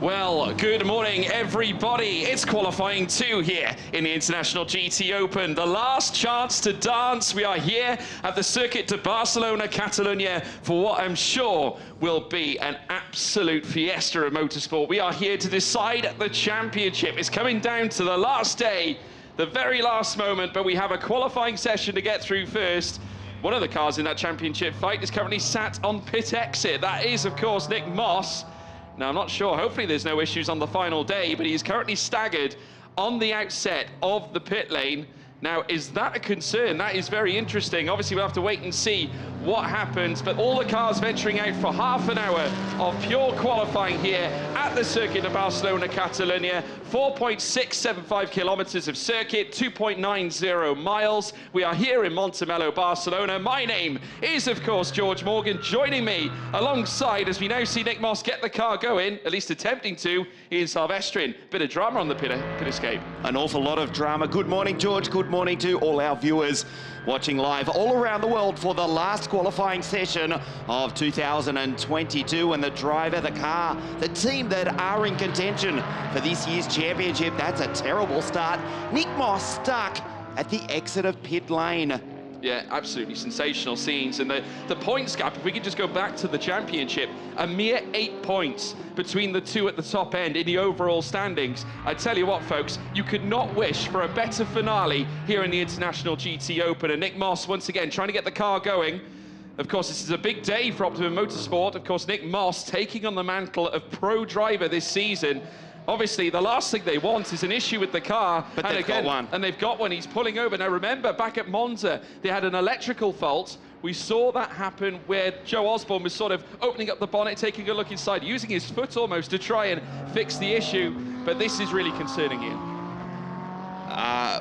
Well, good morning, everybody. It's qualifying 2 here in the International GTOpen. The last chance to dance. We are here at the Circuit de Barcelona, Catalonia, for what I'm sure will be an absolute fiesta of motorsport. We are here to decide the championship. It's coming down to the last day, the very last moment, but we have a qualifying session to get through first. One of the cars in that championship fight is currently sat on pit exit. That is, of course, Nick Moss. Now, I'm not sure, hopefully there's no issues on the final day, but he's currently staggered on the outset of the pit lane. Now, is that a concern? That is very interesting. Obviously, we'll have to wait and see what happens, but all the cars venturing out for half an hour of pure qualifying here at the Circuit of Barcelona, Catalonia. 4.675 kilometers of circuit, 2.90 miles. We are here in Montebello, Barcelona. My name is, of course, George Morgan. Joining me alongside, as we now see Nick Moss get the car going, at least attempting to, is Silvestrin. Bit of drama on the pit escape. An awful lot of drama. Good morning, George. Good morning to all our viewers watching live all around the world for the last qualifying session of 2022. And the driver, the car, the team that are in contention for this year's championship. That's a terrible start. Nick Moss stuck at the exit of pit lane. Yeah, absolutely sensational scenes. And the points gap, if we could just go back to the championship, a mere 8 points between the two at the top end in the overall standings. I tell you what, folks, you could not wish for a better finale here in the International GTOpen. And Nick Moss, once again, trying to get the car going. Of course, this is a big day for Optimum Motorsport. Of course, Nick Moss taking on the mantle of pro driver this season. Obviously, the last thing they want is an issue with the car. But they've got one. And they've got one. He's pulling over. Now, remember, back at Monza, they had an electrical fault. We saw that happen where Joe Osborne was sort of opening up the bonnet, taking a look inside, using his foot almost to try and fix the issue. But this is really concerning you.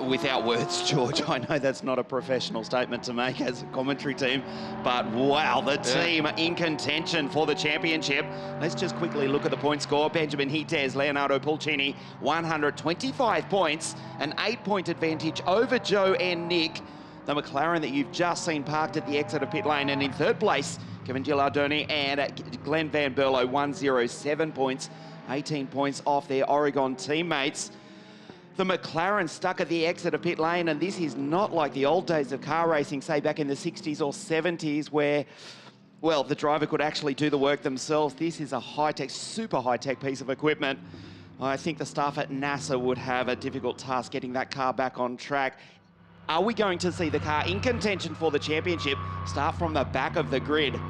Without words, George. I know that's not a professional statement to make as a commentary team, but wow, the team in contention for the championship. Let's just quickly look at the point score. Benjamin Hites, Leonardo Pulcini, 125 points, an 8-point advantage over Joe and Nick. The McLaren that you've just seen parked at the exit of pit lane, and in third place, Kevin Gilardoni and Glenn Van Berlo, 107 points, 18 points off their Oregon teammates. The McLaren stuck at the exit of pit lane, and this is not like the old days of car racing, say back in the 60s or 70s, where, well, the driver could actually do the work themselves. This is a high-tech, super high-tech piece of equipment. I think the staff at NASA would have a difficult task getting that car back on track. Are we going to see the car in contention for the championship start from the back of the grid?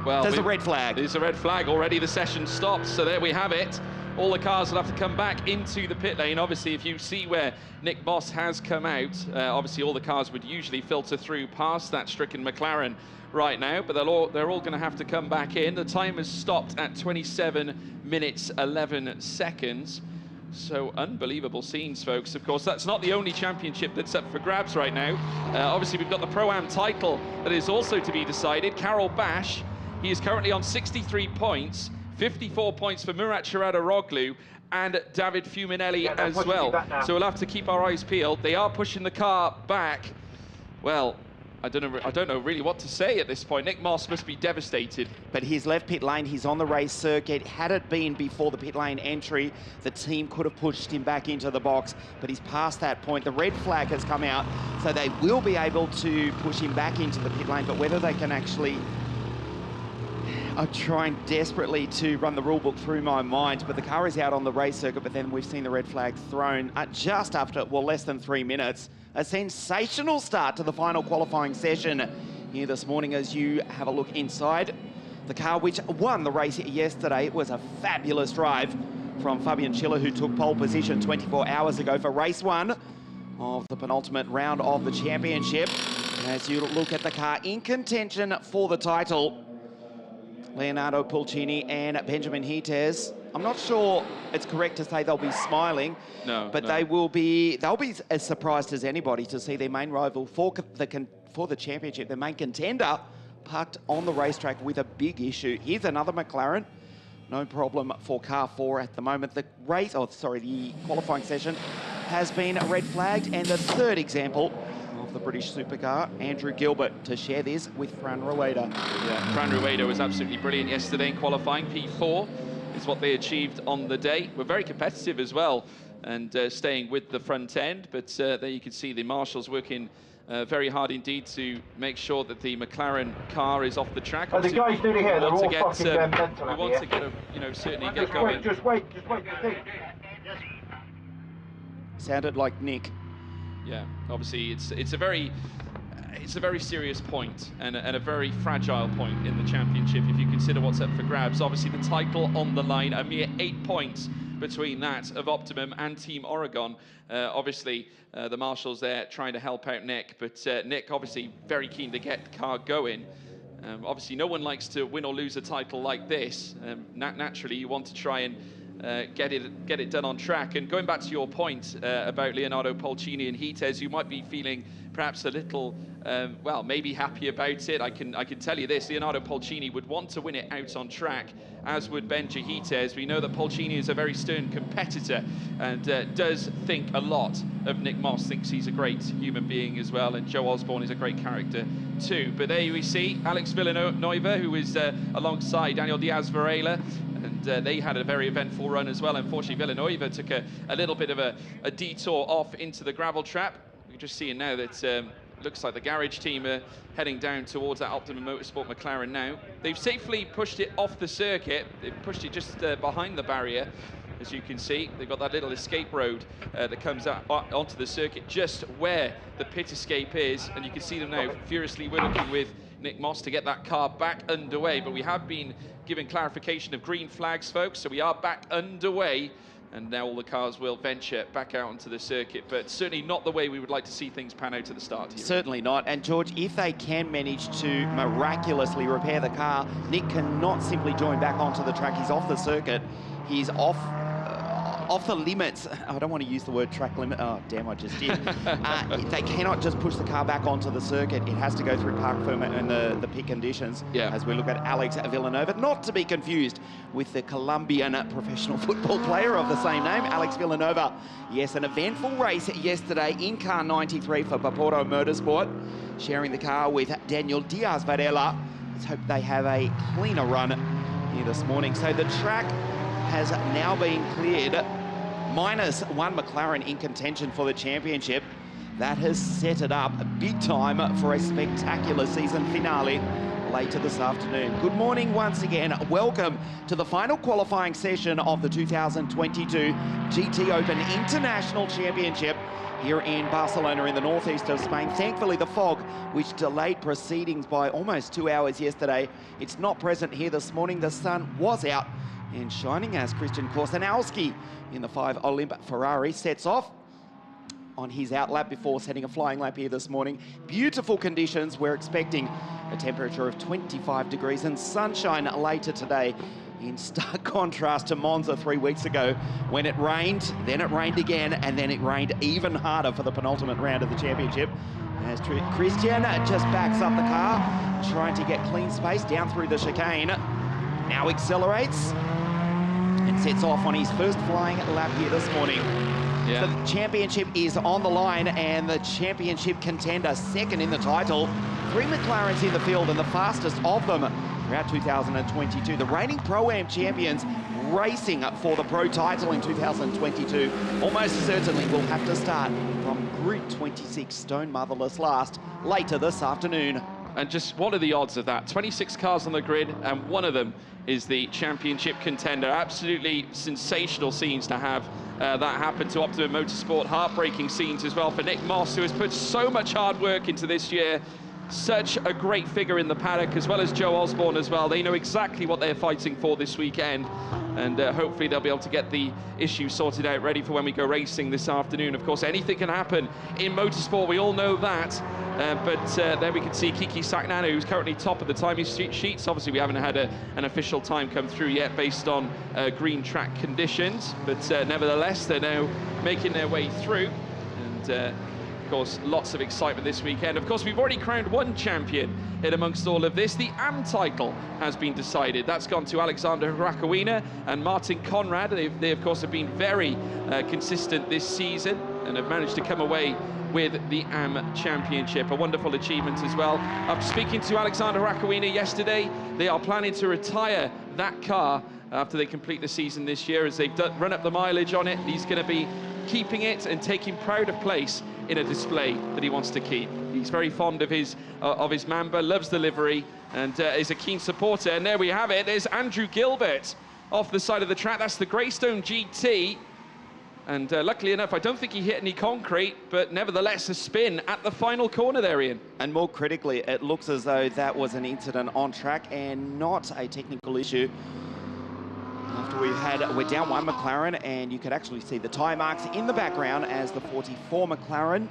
Well, there's a red flag. There's a red flag already. The session stopped, so there we have it. All the cars will have to come back into the pit lane. Obviously, if you see where Nick Moss has come out, obviously all the cars would usually filter through past that stricken McLaren right now, but they're all going to have to come back in. The time has stopped at 27 minutes 11 seconds. So unbelievable scenes, folks. Of course, that's not the only championship that's up for grabs right now. Obviously, we've got the Pro-Am title that is also to be decided. Carol Bash, he is currently on 63 points. 54 points for Murat Shirada-Roglu and David Fuminelli as well. So we'll have to keep our eyes peeled. They are pushing the car back. Well, I don't know really what to say at this point. Nick Moss must be devastated. But he's left pit lane, he's on the race circuit. Had it been before the pit lane entry, the team could have pushed him back into the box, but he's past that point. The red flag has come out, so they will be able to push him back into the pit lane, but whether they can actually... I'm trying desperately to run the rule book through my mind, but the car is out on the race circuit, but then we've seen the red flag thrown just after, well, less than 3 minutes. A sensational start to the final qualifying session here this morning as you have a look inside. The car which won the race yesterday, it was a fabulous drive from Fabian Schiller, who took pole position 24 hours ago for race 1 of the penultimate round of the championship. As you look at the car in contention for the title, Leonardo Pulcini and Benjamin Hites. I'm not sure it's correct to say they'll be smiling, but they'll be as surprised as anybody to see their main rival for the championship, their main contender, parked on the racetrack with a big issue. Here's another McLaren. No problem for car 4 at the moment. The qualifying session has been red flagged, and the third example of the British supercar, Andrew Gilbert, to share this with Fran Rueda. Yeah, Fran Rueda was absolutely brilliant yesterday in qualifying, P4. is what they achieved on the day. We're very competitive as well, and staying with the front end. But there you can see the marshals working very hard indeed to make sure that the McLaren car is off the track. The guys doing it here, they're all fucking mental. We want to get certainly get going. Just wait. Sounded like Nick. Yeah, obviously it's a very serious point and a very fragile point in the championship if you consider what's up for grabs. Obviously the title on the line, a mere 8 points between that of Optimum and Team Oregon. Obviously the marshals there trying to help out Nick, but Nick obviously very keen to get the car going. Obviously no one likes to win or lose a title like this. Naturally you want to try and get it done on track. And going back to your point about Leonardo Polcini and Heaters, you might be feeling perhaps a little, well, maybe happy about it. I can tell you this: Leonardo Polcini would want to win it out on track, as would Benji Heaters. We know that Polcini is a very stern competitor and does think a lot of Nick Moss, thinks he's a great human being as well, and Joe Osborne is a great character too. But there we see Alex Villanueva, who is alongside Daniel Diaz Varela, and they had a very eventful run as well. Unfortunately, Villanueva took a little bit of a detour off into the gravel trap. We're just seeing now that looks like the garage team are heading down towards that Optimum Motorsport McLaren now. They've safely pushed it off the circuit. They've pushed it just behind the barrier. As you can see, they've got that little escape road that comes out onto the circuit just where the pit escape is. And you can see them now furiously working with Nick Moss to get that car back underway. But we have been given clarification of green flags, folks, so we are back underway. And now all the cars will venture back out onto the circuit, but certainly not the way we would like to see things pan out at the start here. Certainly not. And George, if they can manage to miraculously repair the car, Nick cannot simply join back onto the track. He's off the circuit. He's off the limits. I don't want to use the word track limit. Oh, damn, I just did. They cannot just push the car back onto the circuit. It has to go through park permit and the pit conditions. Yeah. As we look at Alex Villanueva, not to be confused with the Colombian professional football player of the same name, Alex Villanueva. Yes, an eventful race yesterday in car 93 for Paporto Motorsport, sharing the car with Daniel Diaz Varela. Let's hope they have a cleaner run here this morning. So the track has now been cleared, minus one McLaren in contention for the championship. That has set it up big time for a spectacular season finale later this afternoon. Good morning once again. Welcome to the final qualifying session of the 2022 GTOpen International Championship here in Barcelona in the northeast of Spain. Thankfully, the fog, which delayed proceedings by almost 2 hours yesterday, it's not present here this morning. The sun was out and shining as Christian Korsanowski in the 5 Olymp Ferrari sets off on his out lap before setting a flying lap here this morning. Beautiful conditions. We're expecting a temperature of 25 degrees and sunshine later today, in stark contrast to Monza 3 weeks ago when it rained, then it rained again, and then it rained even harder for the penultimate round of the championship. As Christian just backs up the car, trying to get clean space down through the chicane. Now accelerates and sets off on his first flying lap here this morning. Yeah. The championship is on the line, and the championship contender, second in the title. 3 McLarens in the field, and the fastest of them throughout 2022. The reigning Pro-Am champions racing for the Pro title in 2022 almost certainly will have to start from grid 26, stone motherless last, later this afternoon. And just what are the odds of that? 26 cars on the grid, and one of them is the championship contender. Absolutely sensational scenes to have that happen to Optimum Motorsport. Heartbreaking scenes as well for Nick Moss, who has put so much hard work into this year. Such a great figure in the paddock, as well as Joe Osborne as well. They know exactly what they're fighting for this weekend, and hopefully they'll be able to get the issue sorted out, ready for when we go racing this afternoon. Of course, anything can happen in motorsport, we all know that. But there we can see Kiki Sagnano, who's currently top of the timing sheets. Obviously, we haven't had an official time come through yet based on green track conditions, but nevertheless, they're now making their way through. And of course, lots of excitement this weekend. Of course, we've already crowned one champion in amongst all of this. The AM title has been decided. That's gone to Alexander Rakowina and Martin Conrad. They of course, have been very consistent this season and have managed to come away with the AM Championship. A wonderful achievement as well. After speaking to Alexander Rakowina yesterday, they are planning to retire that car after they complete the season this year, as they've run up the mileage on it. He's going to be keeping it and taking pride of place in a display that he wants to keep. He's very fond of his Mamba, loves the livery, and is a keen supporter. And there we have it. There's Andrew Gilbert off the side of the track. That's the Greystone GT. And luckily enough, I don't think he hit any concrete, but nevertheless, a spin at the final corner there, Ian. And more critically, it looks as though that was an incident on track and not a technical issue. After we're down one McLaren, and you could actually see the tyre marks in the background as the 44 McLaren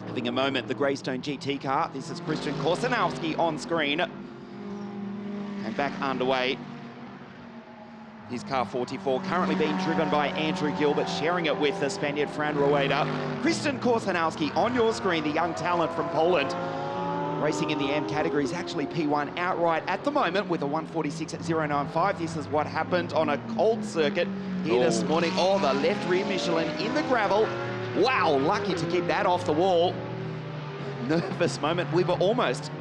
having a moment. The Greystone GT car. This is Christian Korsanowski on screen. And back underway. His car 44 currently being driven by Andrew Gilbert, sharing it with the Spaniard Fran Rueda. Christian Korsanowski on your screen, the young talent from Poland. Racing in the AM category is actually P1 outright at the moment with a 146.095. This is what happened on a cold circuit here this morning. Oh, the left rear Michelin in the gravel. Wow, lucky to keep that off the wall. Nervous moment. We were almost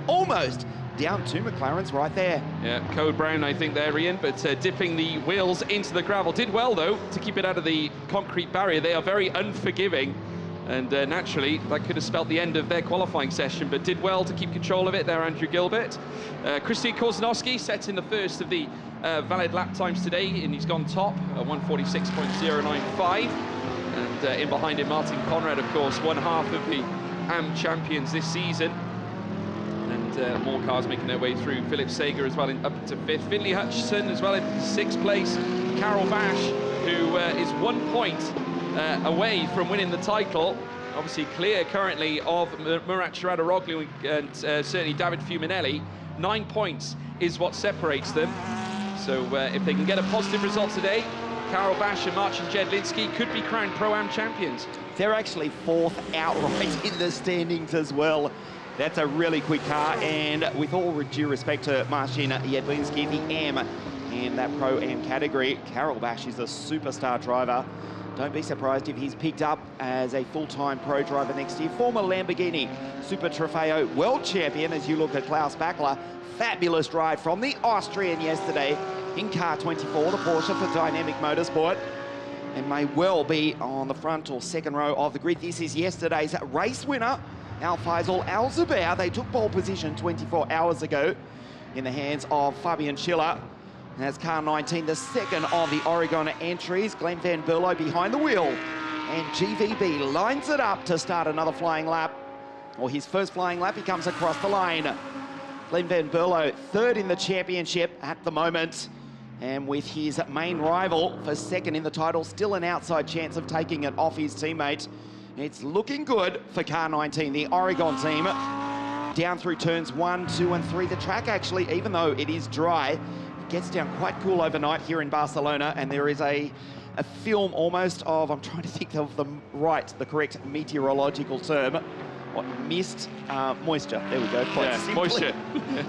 down two McLarens right there. Yeah, Code Brown, I think there, Ian, but dipping the wheels into the gravel. Did well, though, to keep it out of the concrete barrier. They are very unforgiving, and naturally, that could have spelt the end of their qualifying session, but did well to keep control of it there, Andrew Gilbert. Christian Korsanowski set in the first of the valid lap times today, and he's gone top, 146.095. And in behind him, Martin Conrad, of course, one half of the AM champions this season. And more cars making their way through. Philip Sager as well up to fifth. Finley Hutchison as well in sixth place. Carol Bash, who is 1 point away from winning the title. Obviously clear currently of Murat Chiradaroglu and certainly David Fuminelli. 9 points is what separates them. So if they can get a positive result today, Carol Bash and Marcin Jedlinski could be crowned Pro-Am champions. They're actually fourth outright in the standings as well. That's a really quick car, and with all due respect to Marcin Jedlinski, the AM in that Pro-Am category, Carol Bash is a superstar driver. Don't be surprised if he's picked up as a full-time pro driver next year. Former Lamborghini Super Trofeo world champion, as you look at Klaus Bachler. Fabulous ride from the Austrian yesterday in car 24, the Porsche for Dynamic Motorsport, and may well be on the front or second row of the grid. This is yesterday's race winner, Al-Faisal Al-Zubair. They took pole position 24 hours ago in the hands of Fabian Schiller. And that's car 19, the second of the Oregon entries. Glenn Van Berlo behind the wheel. And GVB lines it up to start another flying lap. Or his first flying lap, he comes across the line. Glenn Van Berlo, third in the championship at the moment. And with his main rival for second in the title, still an outside chance of taking it off his teammate. It's looking good for car 19, the Oregon team. Down through turns 1, 2, and 3. The track actually, even though it is dry, it gets down quite cool overnight here in Barcelona, and there is a film almost of, I'm trying to think of the correct meteorological term. What, mist, moisture, there we go, quite simply. Moisture.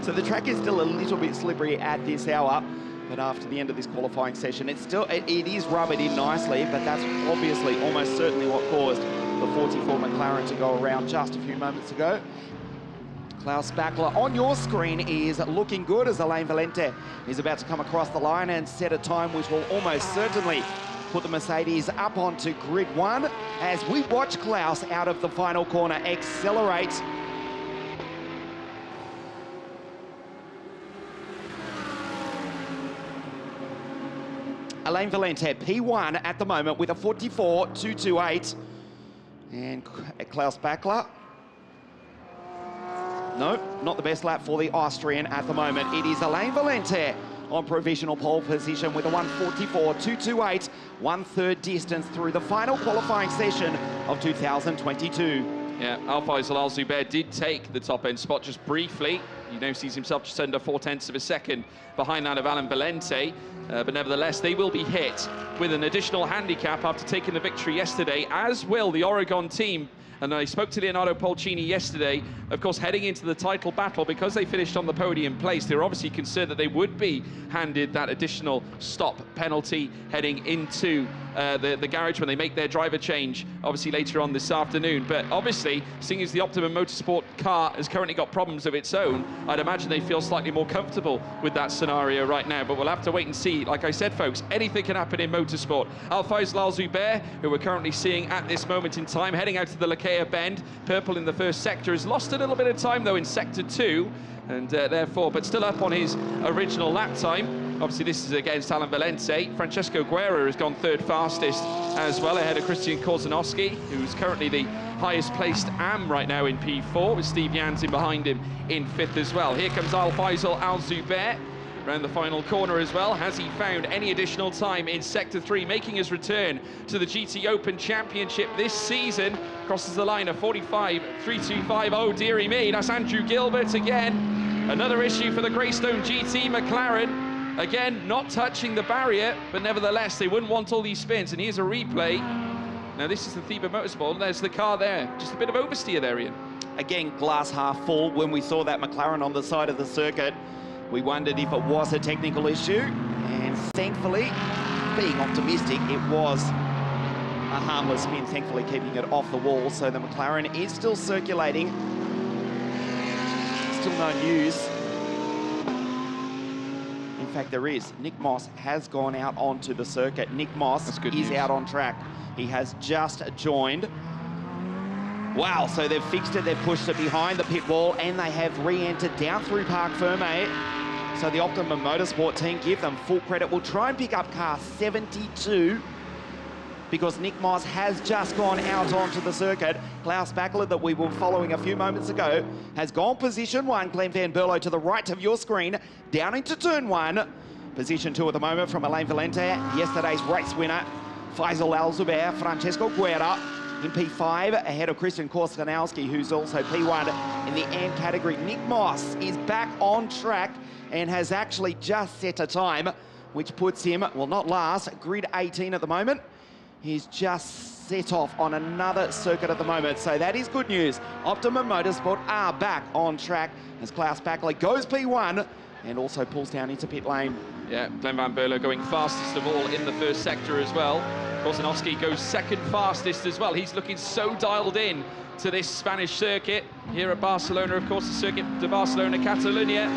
So the track is still a little bit slippery at this hour, but after the end of this qualifying session, it is rubbered in nicely, but that's obviously almost certainly what caused the 44 McLaren to go around just a few moments ago. Klaus Bachler on your screen is looking good as Alain Valente is about to come across the line and set a time which will almost certainly put the Mercedes up onto grid 1 as we watch Klaus out of the final corner accelerate. Alain Valente, P1 at the moment with a 44.228. And Klaus Bachler. No, not the best lap for the Austrian at the moment. It is Alain Valente on provisional pole position with a 144.228, 1/3 distance through the final qualifying session of 2022. Yeah, Al-Faisal Al-Zubair did take the top end spot just briefly. He now sees himself just under 0.4 of a second behind that of Alain Valente. But nevertheless, they will be hit with an additional handicap after taking the victory yesterday, as will the Oregon team. And I spoke to Leonardo Polcini yesterday, of course, heading into the title battle. Because they finished on the podium place, they were obviously concerned that they would be handed that additional stop penalty heading into the garage when they make their driver change, obviously later on this afternoon. But obviously, seeing as the Optimum Motorsport car has currently got problems of its own, I'd imagine they feel slightly more comfortable with that scenario right now. But we'll have to wait and see. Like I said, folks, anything can happen in motorsport. Al-Faisal Al-Zubair, who we're currently seeing at this moment in time, heading out to the Lakea bend. Purple in the first sector, has lost a little bit of time though in sector 2, and therefore, but still up on his original lap time. Obviously, this is against Alan Valente. Francesco Guerra has gone third fastest as well, ahead of Christian Korzanowski, who's currently the highest placed AM right now in P4, with Steve Jansen behind him in 5th as well. Here comes Al-Faisal Al-Zubair around the final corner as well. Has he found any additional time in Sector 3, making his return to the GTOpen Championship this season? Crosses the line of 45.325. Oh, dearie me, that's Andrew Gilbert again. Another issue for the Greystone GT McLaren. Again, not touching the barrier, but nevertheless, they wouldn't want all these spins. And here's a replay. Now, this is the Thieber Motorsport. There's the car there. Just a bit of oversteer there, Ian. Again, glass half full. When we saw that McLaren on the side of the circuit, we wondered if it was a technical issue. And thankfully, being optimistic, it was a harmless spin, thankfully keeping it off the wall. So the McLaren is still circulating. Still no news. In fact, there is. Nick Moss has gone out onto the circuit. Nick Moss is out on track. He has just joined. Wow, so they've fixed it, they've pushed it behind the pit wall, and they have re-entered down through Parc Ferme. So the Optimum Motorsport team, give them full credit. We'll try and pick up car 72, because Nick Moss has just gone out onto the circuit. Klaus Backler, that we were following a few moments ago, has gone position 1. Glenn Van Berlo to the right of your screen, down into turn 1. Position 2 at the moment from Alain Valente, yesterday's race winner. Faisal Al-Zubair, Francesco Guerra in P5, ahead of Christian Korzanowski, who's also P1 in the AM category. Nick Moss is back on track and has actually just set a time, which puts him, well, not last, grid 18 at the moment. He's just set off on another circuit at the moment, so that is good news. Optimum Motorsport are back on track as Klaus Backler goes P1 and also pulls down into pit lane. Yeah, Glenn Van Berlo going fastest of all in the first sector as well. Korzanowski goes second fastest as well. He's looking so dialed in to this Spanish circuit. Here at Barcelona, of course, the Circuit de Barcelona, Catalunya,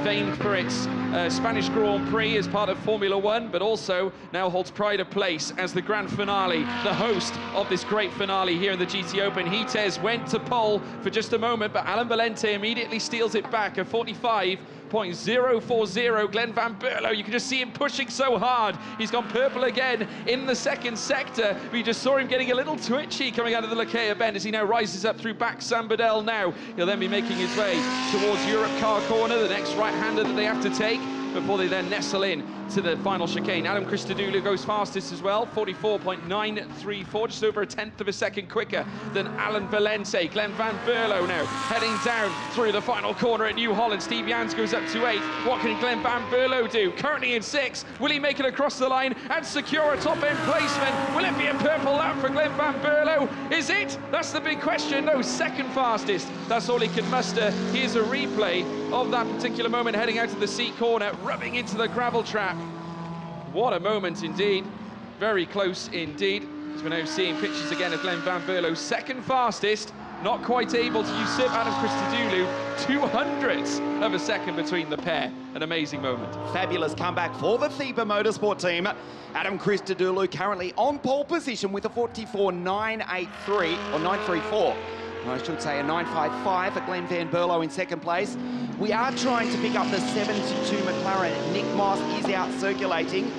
famed for its Spanish Grand Prix as part of Formula One, but also now holds pride of place as the grand finale, the host of this great finale here in the GTOpen. Hites went to pole for just a moment, but Alan Valente immediately steals it back at 45.040. Glenn Van Berlo, you can just see him pushing so hard. He's gone purple again in the second sector. We just saw him getting a little twitchy coming out of the Lakea bend as he now rises up through back Sambadel now. He'll then be making his way towards Europe Car Corner, the next right-hander that they have to take before they then nestle in to the final chicane. Adam Christodoulou goes fastest as well, 44.934, just over a tenth of a second quicker than Alan Valente. Glenn Van Berlo now heading down through the final corner at New Holland. Steve Jans goes up to 8th. What can Glenn Van Berlo do? Currently in 6th. Will he make it across the line and secure a top-end placement? Will it be a purple lap for Glenn Van Berlo? Is it? That's the big question. No, second fastest. That's all he can muster. Here's a replay of that particular moment, heading out to the C corner, rubbing into the gravel trap. What a moment indeed. Very close indeed. As we're now seeing pictures again of Glenn Van Berlo, second fastest, not quite able to usurp Adam Christodoulou. 200ths of a second between the pair. An amazing moment. Fabulous comeback for the Thieber Motorsport team. Adam Christodoulou currently on pole position with a 44.983, or 934. I should say a 955 for Glenn Van Berlo in second place. We are trying to pick up the 72 McLaren. Nick Moss is out circulating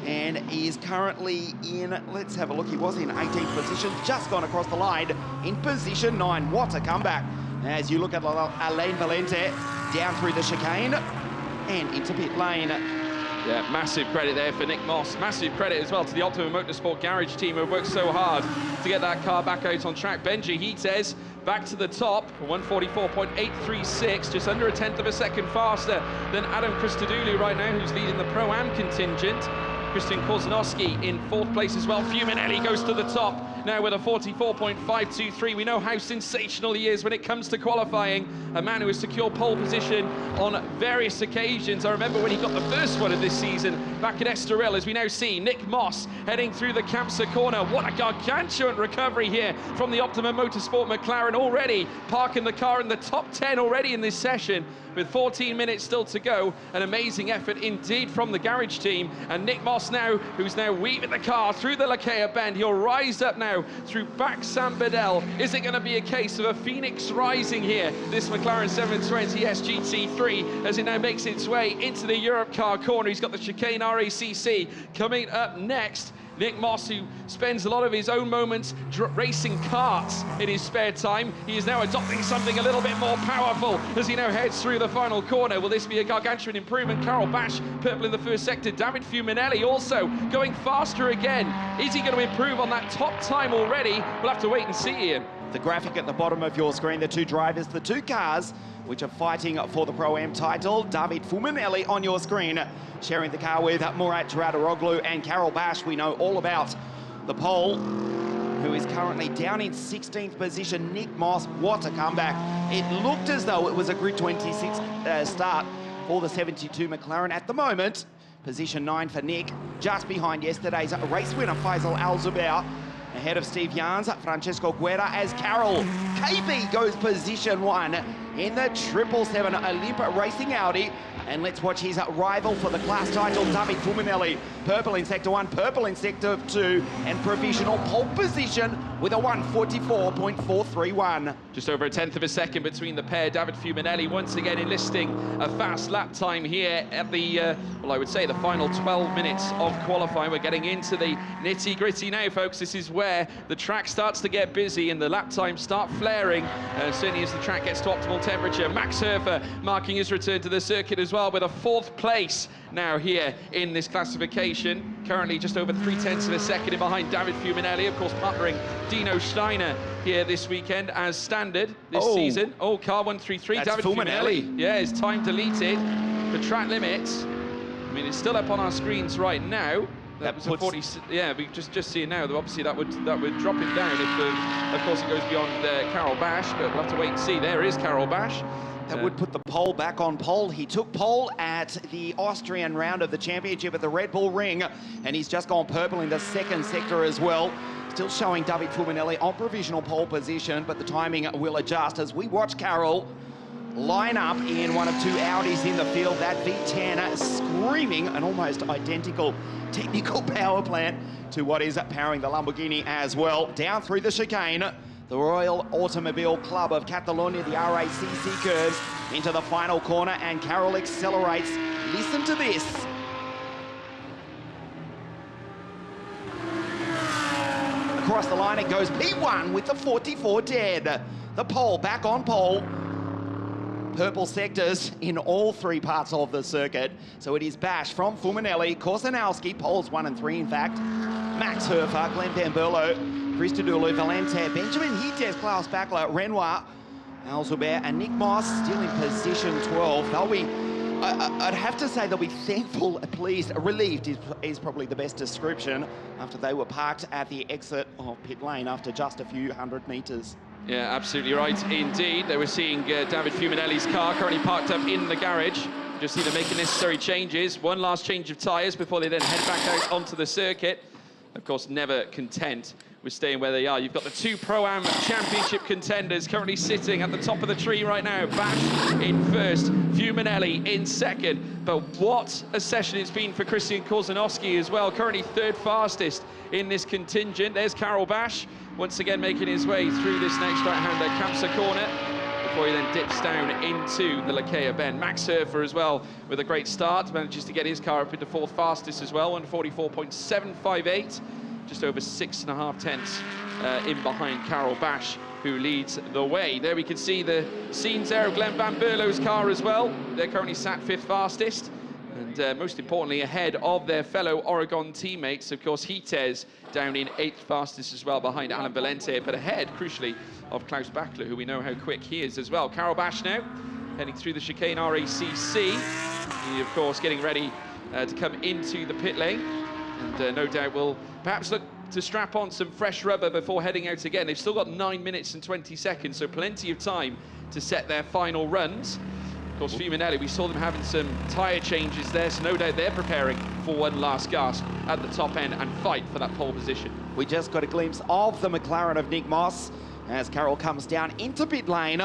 and he is currently in, let's have a look, he was in 18th position, just gone across the line in position 9. What a comeback. As you look at Alain Valente down through the chicane and into pit lane. Yeah, massive credit there for Nick Moss. Massive credit as well to the Optimum Motorsport garage team who have worked so hard to get that car back out on track. Benji Hites back to the top for 144.836, just under a tenth of a second faster than Adam Christodoulou right now, who's leading the Pro-Am contingent. Christian Korzanowski in 4th place as well. Fuminelli goes to the top now with a 44.523. We know how sensational he is when it comes to qualifying. A man who has secured pole position on various occasions. I remember when he got the first one of this season back at Estoril, as we now see Nick Moss heading through the Kamsa corner. What a gargantuan recovery here from the Optimum Motorsport McLaren, already parking the car in the top 10 already in this session with 14 minutes still to go. An amazing effort indeed from the garage team. And Nick Moss now, who's now weaving the car through the Lakea bend. He'll rise up now through back San Bedell. Is it going to be a case of a phoenix rising here, this McLaren 720S GT3, as it now makes its way into the Europe car corner? He's got the chicane RACC coming up next. Nick Moss, who spends a lot of his own moments racing karts in his spare time, he is now adopting something a little bit more powerful as he now heads through the final corner. Will this be a gargantuan improvement? Carol Bash, purple in the first sector. David Fuminelli also going faster again. Is he going to improve on that top time already? We'll have to wait and see, Ian. The graphic at the bottom of your screen, the two drivers, the two cars which are fighting for the Pro-Am title. David Fuminelli on your screen, sharing the car with Murat Jaradaroglu and Carol Bash. We know all about the pole, who is currently down in 16th position. Nick Moss, what a comeback. It looked as though it was a grid 26 start for the 72 McLaren. At the moment, position 9 for Nick, just behind yesterday's race winner Faisal Al-Zubair. Ahead of Steve Jans, Francesco Guerra, as Carol KB goes position 1 in the 777 Olymp Racing Audi. And let's watch his rival for the class title, David Fuminelli. Purple in sector 1, purple in sector 2, and provisional pole position with a 1:44.431. Just over a tenth of a second between the pair. David Fuminelli once again enlisting a fast lap time here at the, well, I would say the final 12 minutes of qualifying. We're getting into the nitty-gritty now, folks. This is where the track starts to get busy and the lap times start flaring, certainly as the track gets to optimal temperature. Max Herfer marking his return to the circuit as well with a 4th place now here in this classification. Currently just over 3/10 of a second in behind David Fuminelli, of course partnering Dino Steiner here this weekend as standard this season. Oh, car 133, that's David Fuminelli. Yeah, his time deleted. The track limits, I mean, it's still up on our screens right now. That was a 40. Yeah, we just see it now. Obviously, that would drop it down if, of course, it goes beyond Carol Bash. But we'll have to wait and see. There is Carol Bash. That would put the pole back on pole. He took pole at the Austrian round of the championship at the Red Bull Ring, and he's just gone purple in the 2nd sector as well. Still showing David Fuminelli on provisional pole position, but the timing will adjust as we watch Carol line up in one of 2 Audis in the field. That V10 screaming an almost identical technical power plant to what is powering the Lamborghini as well. Down through the chicane, the Royal Automobile Club of Catalonia, the RACC curves into the final corner, and Carol accelerates. Listen to this. Across the line it goes, P1 with the 44 dead. The pole, back on pole. Purple sectors in all 3 parts of the circuit. So it is Bash from Fuminelli, Korsanowski, poles 1 and 3 in fact. Max Herfer, Glenn Pamberlo, Christodoulou, Valente, Benjamin Hites, Klaus Backler, Renoir, Al-Zubair, and Nick Moss still in position 12. They'll be, I'd have to say they'll be thankful, pleased, relieved is probably the best description, after they were parked at the exit of pit lane after just a few 100 metres. Yeah, absolutely right indeed. They were seeing David Fuminelli's car currently parked up in the garage. Just see them making necessary changes. One last change of tyres before they then head back out onto the circuit. Of course, never content with staying where they are. You've got the 2 Pro-Am Championship contenders currently sitting at the top of the tree right now. Bash in first, Fuminelli in second. But what a session it's been for Christian Korsanowski as well. Currently 3rd fastest in this contingent. There's Carol Bash once again making his way through this next right-hander Kamsa corner before he then dips down into the Lakea bend. Max Herfer as well with a great start, manages to get his car up into 4th fastest as well, 1:44.758, just over 6.5 tenths in behind Carol Bash, who leads the way. There we can see the scenes there of Glenn Bamberlo's car as well. They're currently sat 5th fastest. And most importantly, ahead of their fellow Oregon teammates, of course, Hites down in 8th fastest as well behind Alan Valente, but ahead, crucially, of Klaus Backler, who we know how quick he is as well. Carol Bash now, heading through the chicane RACC. He, of course, getting ready to come into the pit lane. And no doubt will perhaps look to strap on some fresh rubber before heading out again. They've still got 9 minutes and 20 seconds, so plenty of time to set their final runs. Of course, Fuminelli, we saw them having some tyre changes there, so no doubt they're preparing for one last gasp at the top end and fight for that pole position. We just got a glimpse of the McLaren of Nick Moss as Carroll comes down into pit lane.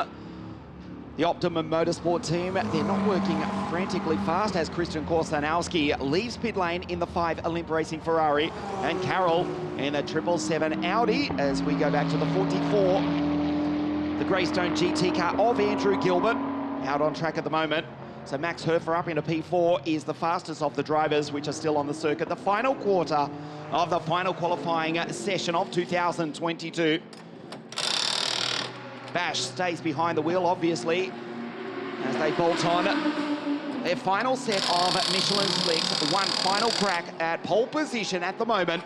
The Optimum Motorsport team, they're not working frantically fast as Christian Korsanowski leaves pit lane in the 5 Olymp Racing Ferrari, and Carroll in the 777 Audi as we go back to the 44. The Greystone GT car of Andrew Gilbert out on track at the moment. So Max Herfer up into P4 is the fastest of the drivers which are still on the circuit. The final quarter of the final qualifying session of 2022. Bash stays behind the wheel, obviously, as they bolt on their final set of Michelin slicks. One final crack at pole position at the moment.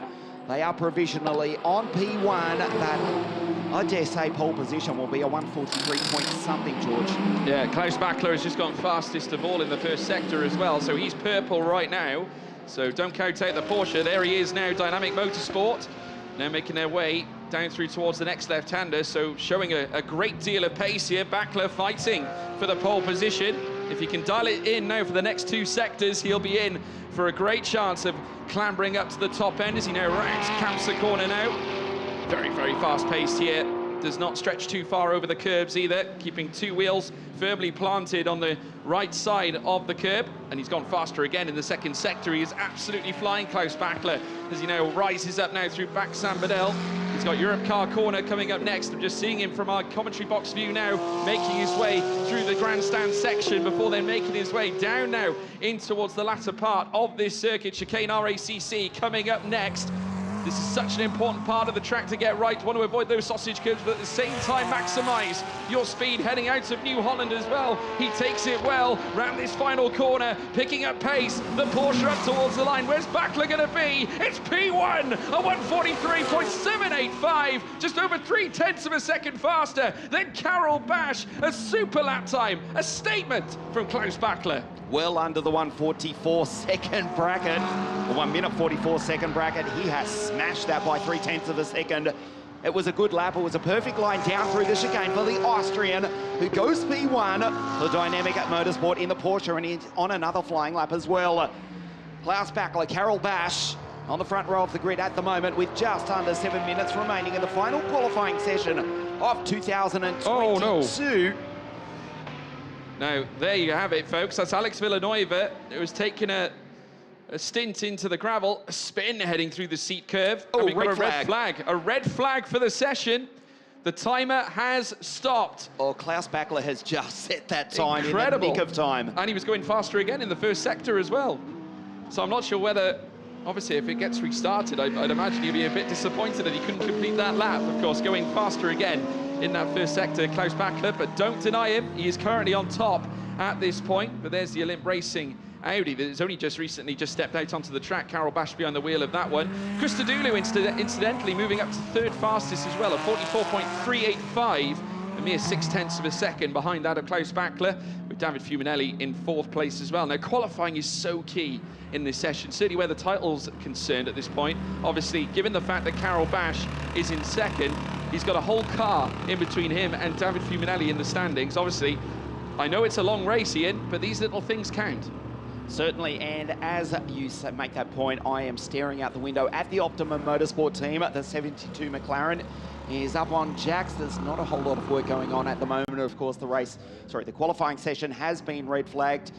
They are provisionally on P1, but I dare say pole position will be a 143 point something, George. Yeah, Klaus Bachler has just gone fastest of all in the first sector as well, so he's purple right now. So don't count out the Porsche. There he is now, Dynamic Motorsport. Now making their way down through towards the next left-hander, so showing a great deal of pace here. Bachler fighting for the pole position. If he can dial it in now for the next 2 sectors, he'll be in for a great chance of clambering up to the top end as he now camps the corner now. Very, very fast-paced here. Does not stretch too far over the curbs either, keeping 2 wheels firmly planted on the right side of the curb. And he's gone faster again in the second sector. He is absolutely flying, Klaus Bachler, as he now rises up now through back Sambadel. He's got Europe Car Corner coming up next. I'm just seeing him from our commentary box view now, making his way through the grandstand section before then making his way down now in towards the latter part of this circuit. Chicane RACC coming up next. This is such an important part of the track to get right. Want to avoid those sausage curbs, but at the same time maximise your speed heading out of New Holland as well. He takes it well round this final corner, picking up pace. The Porsche up towards the line. Where's Bachler going to be? It's P1, a 143.785, just over 0.3 of a second faster than Carroll Bash. A super lap time, a statement from Klaus Bachler. Well under the 144 second bracket, the 1 minute 44 second bracket. He has smashed that by 0.3 of a second. It was a good lap. It was a perfect line down through the chicane for the Austrian, who goes P1 for Dynamic Motorsport in the Porsche, and he's on another flying lap as well. Klaus Bachler, Carroll Bash on the front row of the grid at the moment with just under 7 minutes remaining in the final qualifying session of 2022. Oh, no. Now, there you have it, folks. That's Alex Villanueva, who has taken a stint into the gravel, a spin heading through the seat curve. Oh, and we've got a red flag. A red flag for the session. The timer has stopped. Oh, Klaus Bachler has just set that time. Incredible. In the nick of time. And he was going faster again in the first sector as well. So I'm not sure whether, obviously, if it gets restarted, I'd imagine he'd be a bit disappointed that he couldn't complete that lap. Of course, going faster again in that first sector, Klaus Bachler, but don't deny him. He is currently on top at this point. But there's the Olymp Racing Audi that has only just recently stepped out onto the track. Carroll Bash behind the wheel of that one. Christodoulou incidentally moving up to 3rd fastest as well, a 44.385, a mere 0.6 of a second behind that of Klaus Bachler, with David Fuminelli in 4th place as well. Now, qualifying is so key in this session, certainly where the title's concerned at this point. Obviously, given the fact that Carroll Bash is in 2nd, he's got a whole car in between him and David Fuminelli in the standings. Obviously, I know it's a long race, Ian, but these little things count. Certainly, and as you make that point, I am staring out the window at the Optimum Motorsport team. The 72 McLaren is up on jacks. There's not a whole lot of work going on at the moment. Of course, the qualifying session has been red flagged.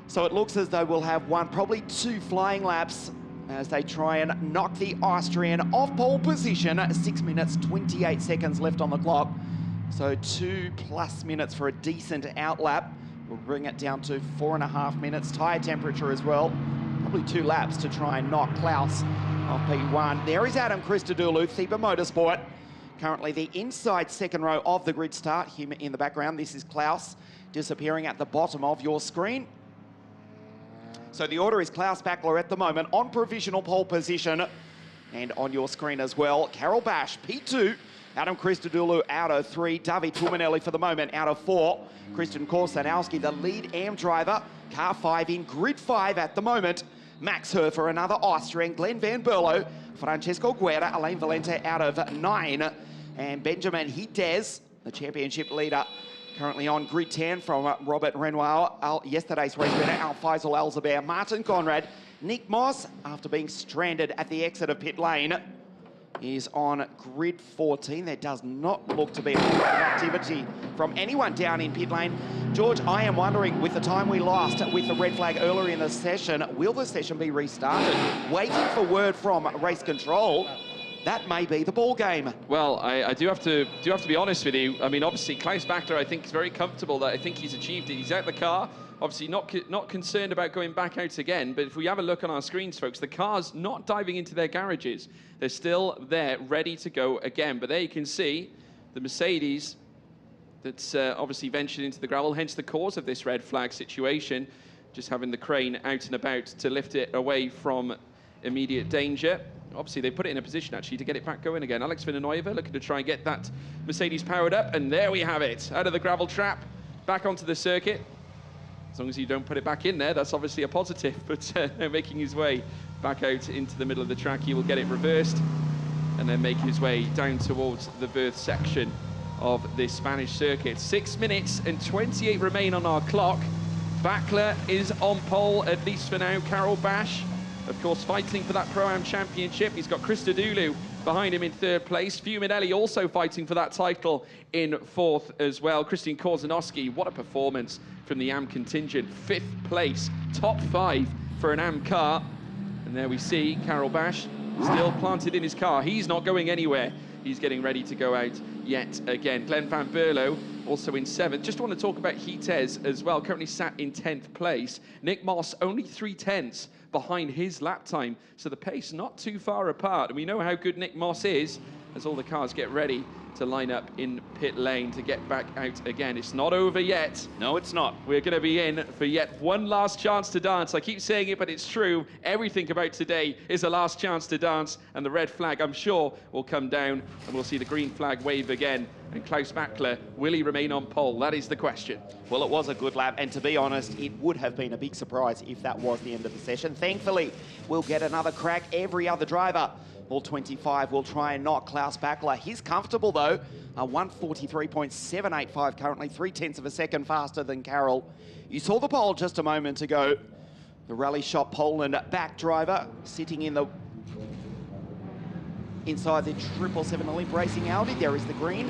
So it looks as though we'll have probably two flying laps as they try and knock the Austrian off pole position. 6 minutes, 28 seconds left on the clock. So 2+ minutes for a decent outlap. We'll bring it down to 4.5 minutes. Tyre temperature as well. Probably 2 laps to try and knock Klaus off P1. There is Adam Christodoulou, Thiba Motorsport. Currently the inside second row of the grid start. Him in the background. This is Klaus disappearing at the bottom of your screen. So the order is Klaus Bachler at the moment on provisional pole position. And on your screen as well, Carroll Bash, P2. Adam Christodoulou out of 3. David Fuminelli for the moment out of 4. Christian Korsanowski, the lead AM driver. Car 5 in grid 5 at the moment. Max Herfer, another Austrian, Glenn Van Berlo, Francesco Guerra, Alain Valente out of 9, and Benjamin Hites, the championship leader, currently on grid 10 from Robert Renoir, yesterday's race winner, Al Faisal Al-Zubair, Martin Conrad, Nick Moss, after being stranded at the exit of pit lane, is on grid 14. There does not look to be a lot of activity from anyone down in pit lane. George, I am wondering, with the time we lost with the red flag earlier in the session, will the session be restarted? Waiting for word from race control. That may be the ball game. Well, I do have to be honest with you. I mean, obviously, Klaus Bachler, I think, is very comfortable that I think he's achieved it. He's out the car. Obviously, not concerned about going back out again. But if we have a look on our screens, folks, the car's not diving into their garages. They're still there, ready to go again. But there you can see the Mercedes that's obviously ventured into the gravel, hence the cause of this red flag situation. Just having the crane out and about to lift it away from immediate danger. Obviously, they put it in a position, actually, to get it back going again. Alex Villanueva looking to try and get that Mercedes powered up. And there we have it. Out of the gravel trap, back onto the circuit. As long as you don't put it back in there, that's obviously a positive. But making his way back out into the middle of the track, he will get it reversed and then make his way down towards the berth section of this Spanish circuit. 6 minutes and 28 remain on our clock. Bachler is on pole, at least for now. Carol Bash, of course, fighting for that Pro-Am championship. He's got Christodoulou behind him in 3rd place. Fuminelli also fighting for that title in 4th as well. Christian Korzanowski, what a performance from the AM contingent. 5th place, top 5 for an AM car. And there we see Carol Bash still planted in his car. He's not going anywhere. He's getting ready to go out yet again. Glenn Van Berlo also in 7th. Just want to talk about Hites as well, currently sat in 10th place. Nick Moss only 3/10 behind his lap time, so the pace not too far apart. And we know how good Nick Moss is as all the cars get ready to line up in pit lane to get back out again. It's not over yet. No, it's not. We're going to be in for yet one last chance to dance. I keep saying it, but it's true. Everything about today is a last chance to dance, and the red flag, I'm sure, will come down, and we'll see the green flag wave again. And Klaus Bachler, will he remain on pole? That is the question. Well, it was a good lap, and to be honest, it would have been a big surprise if that was the end of the session. Thankfully, we'll get another crack. Every other driver, all 25, will try and knock Klaus Bachler. He's comfortable, though. 1:43.785 currently, 0.3 of a second faster than Carol. You saw the pole just a moment ago. The Rally Shop Poland back driver sitting in the inside the 777 Olymp Racing Audi. There is the green.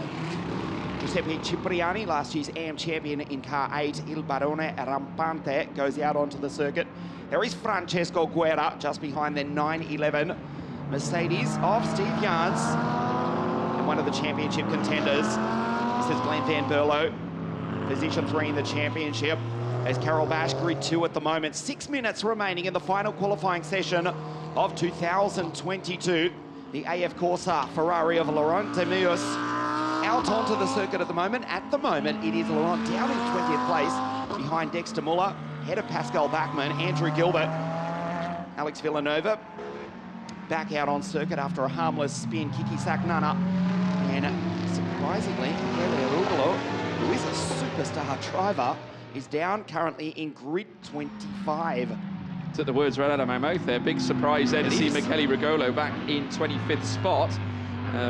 Giuseppe Cipriani, last year's AM champion in car 8, Il Barone Rampante, goes out onto the circuit. There is Francesco Guerra just behind the 911 Mercedes of Steve Yarns. And one of the championship contenders, this is Glenn Van Berlo, position 3 in the championship. As Carol Bash, grid 2 at the moment. 6 minutes remaining in the final qualifying session of 2022. The AF Corsa Ferrari of Laurent Demeus out onto the circuit at the moment. At the moment, it is Laurent down in 20th place behind Dexter Muller, ahead of Pascal Bachmann, Andrew Gilbert, Alex Villanova back out on circuit after a harmless spin. Kiki Saknana, and surprisingly, Kelly Arugolo, who is a superstar driver, is down currently in grid 25. Took the words right out of my mouth there. Big surprise there to see Michele Rigolo back in 25th spot.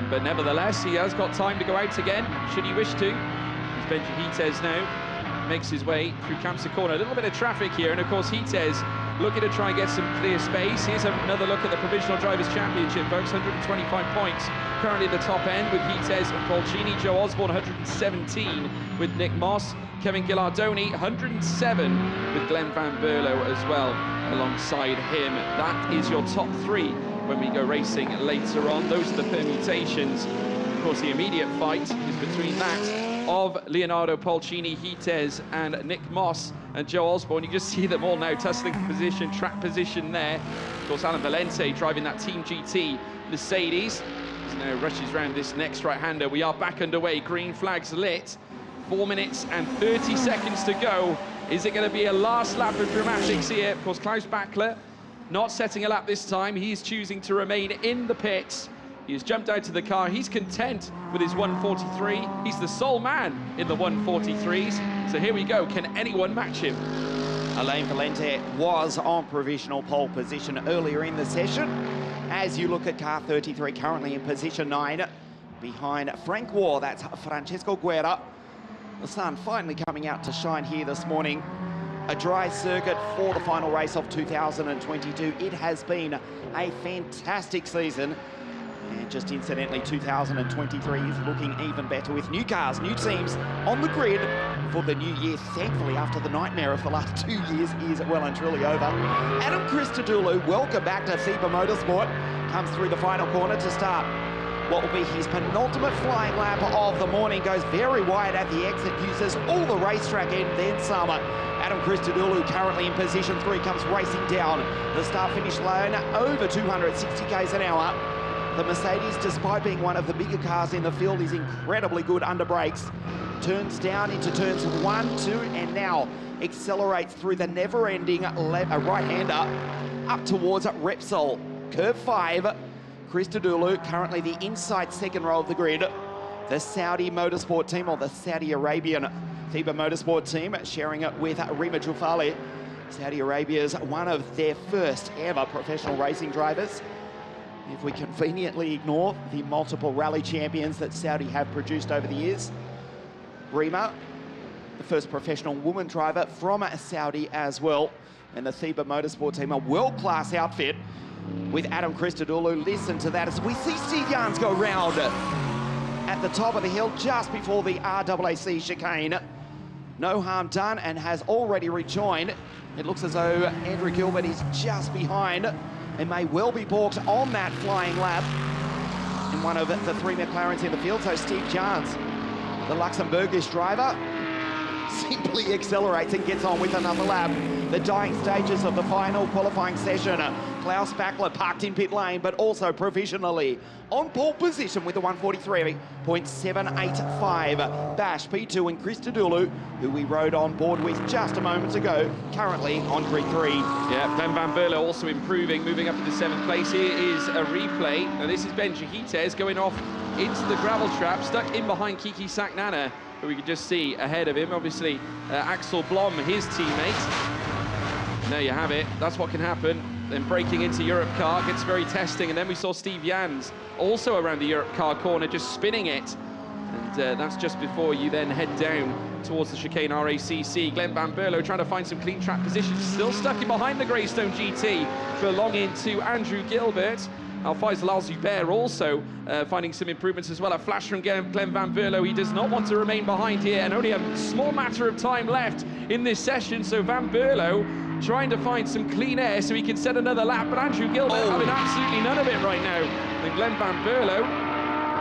But nevertheless, he has got time to go out again, should he wish to. As Benji Hites now makes his way through Kamsa Corner. A little bit of traffic here, and of course Hites looking to try and get some clear space. Here's another look at the Provisional Drivers' Championship, folks. 125 points currently at the top end with Hites, Polcini, Joe Osborne 117 with Nick Moss, Kevin Gillardoni 107 with Glenn Van Berlo as well alongside him. That is your top 3 when we go racing later on. Those are the permutations. Of course, the immediate fight is between that of Leonardo Polcini, Hites, and Nick Moss and Joe Osborne. You just see them all now tussling position, track position there. Of course, Alain Valente driving that Team GT Mercedes. As now rushes round this next right-hander. We are back underway. Green flags lit. 4 minutes and 30 seconds to go. Is it going to be a last lap of dramatics here? Of course, Klaus Bachler not setting a lap this time. He's choosing to remain in the pits. He has jumped out to the car. He's content with his 143. He's the sole man in the 143s. So here we go. Can anyone match him? Alain Valente was on provisional pole position earlier in the session. As you look at car 33, currently in position 9, behind Frank War, that's Francesco Guerra. The sun finally coming out to shine here this morning. A dry circuit for the final race of 2022. It has been a fantastic season. And just incidentally, 2023 is looking even better with new cars, new teams on the grid for the new year. Thankfully, after the nightmare of the last 2 years is well and truly over. Adam Christodoulou, welcome back to FIBA Motorsport, comes through the final corner to start what will be his penultimate flying lap of the morning. Goes very wide at the exit, uses all the racetrack and then some. Adam Christodoulou currently in position 3, comes racing down the start-finish line over 260 k's an hour. The Mercedes, despite being one of the bigger cars in the field, is incredibly good under brakes. Turns down into turns 1, 2, and now accelerates through the never-ending right-hander up towards Repsol. Curve 5, Christodoulou currently the inside second row of the grid. The Saudi Motorsport team, or the Saudi Arabian FIBA Motorsport team, sharing it with Rima Jufali. Saudi Arabia's one of their first ever professional racing drivers. If we conveniently ignore the multiple rally champions that Saudi have produced over the years. Rima, the first professional woman driver from Saudi as well. And the FIBA Motorsport team, a world-class outfit with Adam Christodoulou. Listen to that as we see Steve Jans go round at the top of the hill just before the RAAC chicane. No harm done and has already rejoined. It looks as though Andrew Gilbert is just behind and may well be balked on that flying lap in one of the 3 McLarens in the field. So Steve Jans, the Luxembourgish driver, simply accelerates and gets on with another lap. The dying stages of the final qualifying session. Klaus Bachler parked in pit lane, but also provisionally on pole position with a 143.785. Bash, P2 and Christodoulou, who we rode on board with just a moment ago, currently on grid 3. Yeah, Glenn Van Berle also improving, moving up into 7th place. Here is a replay. Now this is Ben Jahites going off into the gravel trap, stuck in behind Kiki Saknana, who we could just see ahead of him. Obviously, Axel Blom, his teammate. There you have it. That's what can happen. Then breaking into Europe car, gets very testing. And then we saw Steve Jans also around the Europe car corner, just spinning it. And that's just before you then head down towards the chicane RACC. Glenn Van Berle trying to find some clean track positions. Still stuck in behind the Greystone GT, belonging to Andrew Gilbert. Al-Faisal Al-Zubair also finding some improvements as well. A flash from Glenn Van Berle. He does not want to remain behind here, and only a small matter of time left in this session. So Van Berle trying to find some clean air so he can set another lap, but Andrew Gilbert having absolutely none of it right now. And Glenn Van Berle,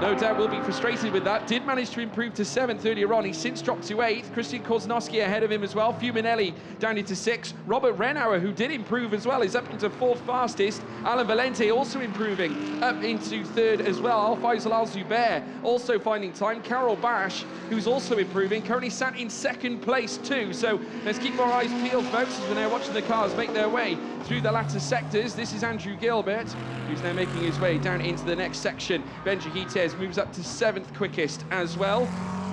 no doubt, will be frustrated with that. Did manage to improve to 7th earlier on. He's since dropped to 8th. Christian Koznowski ahead of him as well. Fuminelli down into 6th. Robert Renauer, who did improve as well, is up into 4th fastest. Alan Valente also improving up into 3rd as well. Al-Faisal Al-Zubair also finding time. Carol Bash, who's also improving, currently sat in 2nd place too. So let's keep our eyes peeled, folks, as we're now watching the cars make their way through the latter sectors. This is Andrew Gilbert, who's now making his way down into the next section. Ben Jahites moves up to 7th quickest as well.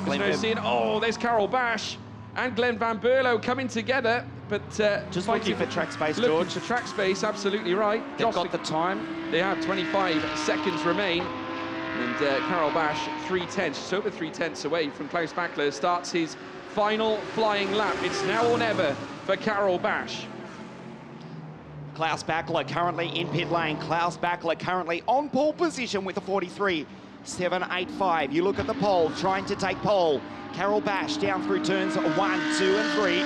There's no seeing, there's Carol Bash and Glenn Van Berle coming together, but just looking for track space, George. Looking for track space, absolutely right. They've got the time. They have 25 seconds remain, and Carol Bash 3/10, just over 3/10 away from Klaus Bachler, starts his final flying lap. It's now or never for Carol Bash. Klaus Bachler currently in pit lane. Klaus Bachler currently on pole position with a 43.785. You look at the pole, trying to take pole. Carol Bash down through turns 1, 2 and 3.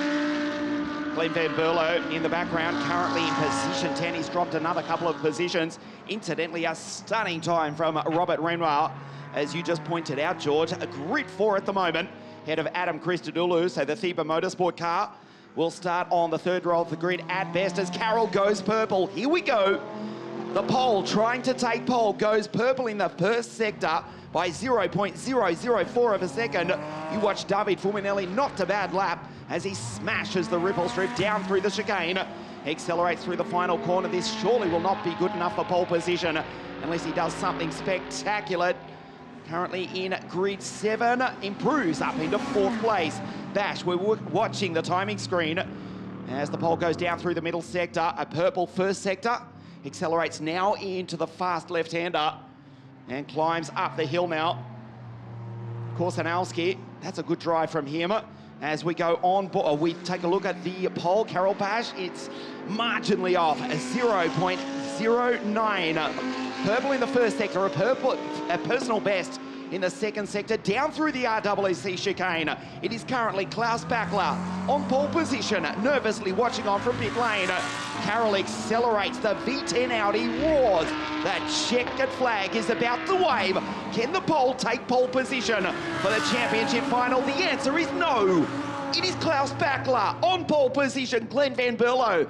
Glenn Van Berle in the background, currently in position 10. He's dropped another couple of positions. Incidentally, a stunning time from Robert Renoir. As you just pointed out, George, a grid 4 at the moment, ahead of Adam Christodoulou. So the FIBA Motorsport car will start on the 3rd row of the grid at best as Carol goes purple. Here we go. The pole, trying to take pole, goes purple in the first sector by 0.004 of a second. You watch David Fuminelli, not a bad lap as he smashes the ripple strip down through the chicane. Accelerates through the final corner. This surely will not be good enough for pole position unless he does something spectacular. Currently in grid 7, improves up into 4th place. Bash, we're watching the timing screen As the pole goes down through the middle sector, a purple first sector accelerates now into the fast left-hander and climbs up the hill now. Korsanowski, that's a good drive from him. As we go on, we take a look at the pole. Karel Bash, it's marginally off, a 0.09. Purple in the first sector, a personal best in the second sector, down through the RWC chicane. It is currently Klaus Bachler on pole position, nervously watching on from pit lane. Karel accelerates, the V10 Audi roars. That checkered flag is about to wave. Can the pole take pole position for the championship final? The answer is no. It is Klaus Bachler on pole position. Glenn Van Berlo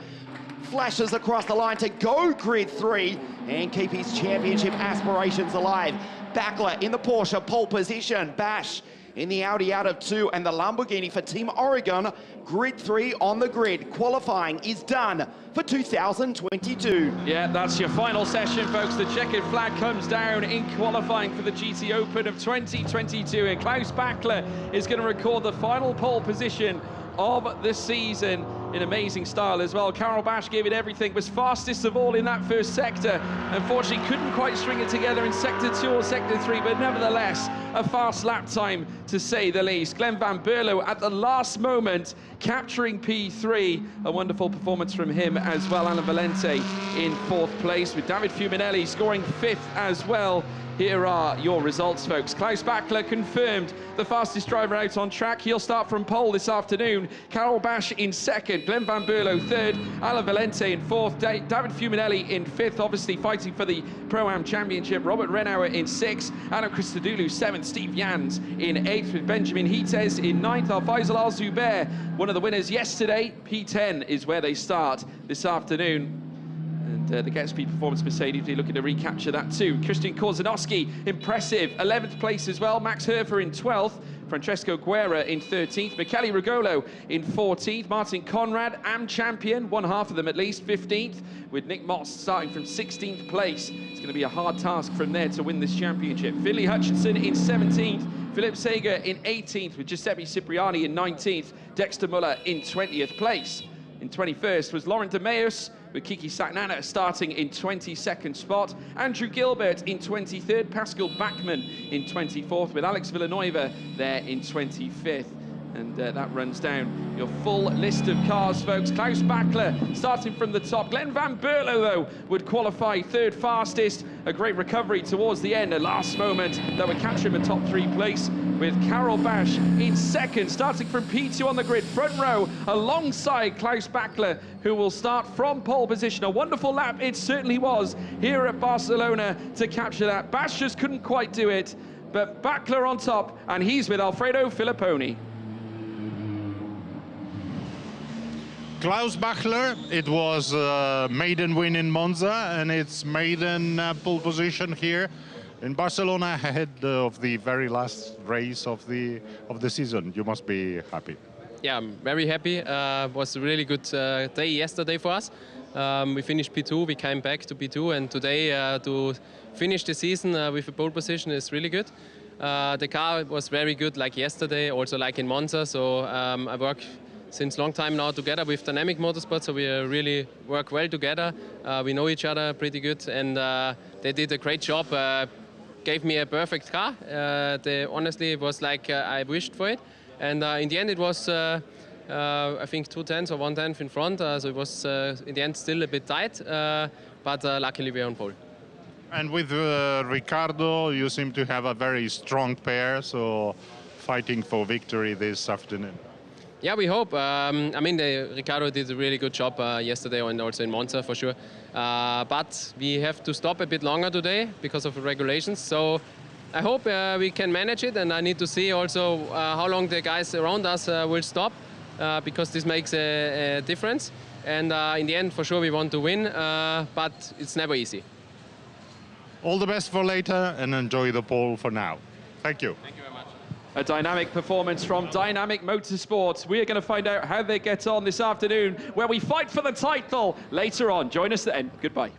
flashes across the line to go grid 3 and keep his championship aspirations alive. Bachler in the Porsche, pole position. Bash in the Audi out of 2, and the Lamborghini for Team Oregon, grid 3 on the grid. Qualifying is done for 2022. Yeah, that's your final session, folks. The checkered flag comes down in qualifying for the GTOpen of 2022, and Klaus Bachler is going to record the final pole position of the season in amazing style as well. Karel Bash gave it everything, was fastest of all in that first sector. Unfortunately, couldn't quite string it together in sector 2 or sector 3, but nevertheless, a fast lap time to say the least. Glenn Van Berlo at the last moment capturing P3. A wonderful performance from him as well. Alan Valente in 4th place, with David Fuminelli scoring 5th as well. Here are your results, folks. Klaus Bachler confirmed the fastest driver out on track. He'll start from pole this afternoon. Karel Bash in 2nd, Glenn Van Berlo 3rd, Alan Valente in 4th, David Fuminelli in 5th, obviously fighting for the Pro-Am Championship. Robert Renauer in 6th, Adam Christodoulou 7th, Steve Jans in 8th, with Benjamin Hites in 9th. Faisal Al-Zubair, one of the winners yesterday. P10 is where they start this afternoon. And the Get-Speed Performance Mercedes, we're looking to recapture that too. Christian Korsanowski, impressive, 11th place as well. Max Herfer in 12th. Francesco Guerra in 13th. Michele Rigolo in 14th. Martin Conrad, AM champion, one half of them at least, 15th. With Nick Moss starting from 16th place. It's going to be a hard task from there to win this championship. Finley Hutchinson in 17th. Philip Sager in 18th, with Giuseppe Cipriani in 19th. Dexter Muller in 20th place. In 21st was Laurent de Meus, with Kiki Saknana starting in 22nd spot. Andrew Gilbert in 23rd, Pascal Bachmann in 24th, with Alex Villanueva there in 25th. And that runs down your full list of cars, folks. Klaus Bachler starting from the top. Glenn Van Berlo, though, would qualify 3rd fastest. A great recovery towards the end, a last moment that would catch him a top 3 place, with Karel Bash in 2nd, starting from P2 on the grid, front row, alongside Klaus Bachler, who will start from pole position. A wonderful lap it certainly was here at Barcelona to capture that. Bash just couldn't quite do it, but Bachler on top, and he's with Alfredo Filipponi. Klaus Bachler, it was a maiden win in Monza, and it's maiden pole position here in Barcelona ahead of the very last race of the season. You must be happy. Yeah, I'm very happy. It was a really good day yesterday for us. We finished P2, we came back to P2, and today to finish the season with a pole position is really good. The car was very good like yesterday, also like in Monza, so I work since long time now together with Dynamic Motorsport, so we really work well together. We know each other pretty good, and they did a great job. Gave me a perfect car. Honestly, it was like I wished for it, and in the end it was I think 2/10 or 1/10 in front, so it was in the end still a bit tight, but luckily we're on pole. And with Ricardo, you seem to have a very strong pair, so fighting for victory this afternoon. Yeah, we hope. I mean, Ricardo did a really good job yesterday and also in Monza for sure. But we have to stop a bit longer today because of the regulations. So I hope we can manage it, and I need to see also how long the guys around us will stop, because this makes a difference. And in the end, for sure, we want to win, but it's never easy. All the best for later, and enjoy the pole for now. Thank you. Thank you very much. A dynamic performance from Dynamic Motorsports. We're going to find out how they get on this afternoon, where we fight for the title later on. Join us then. Goodbye.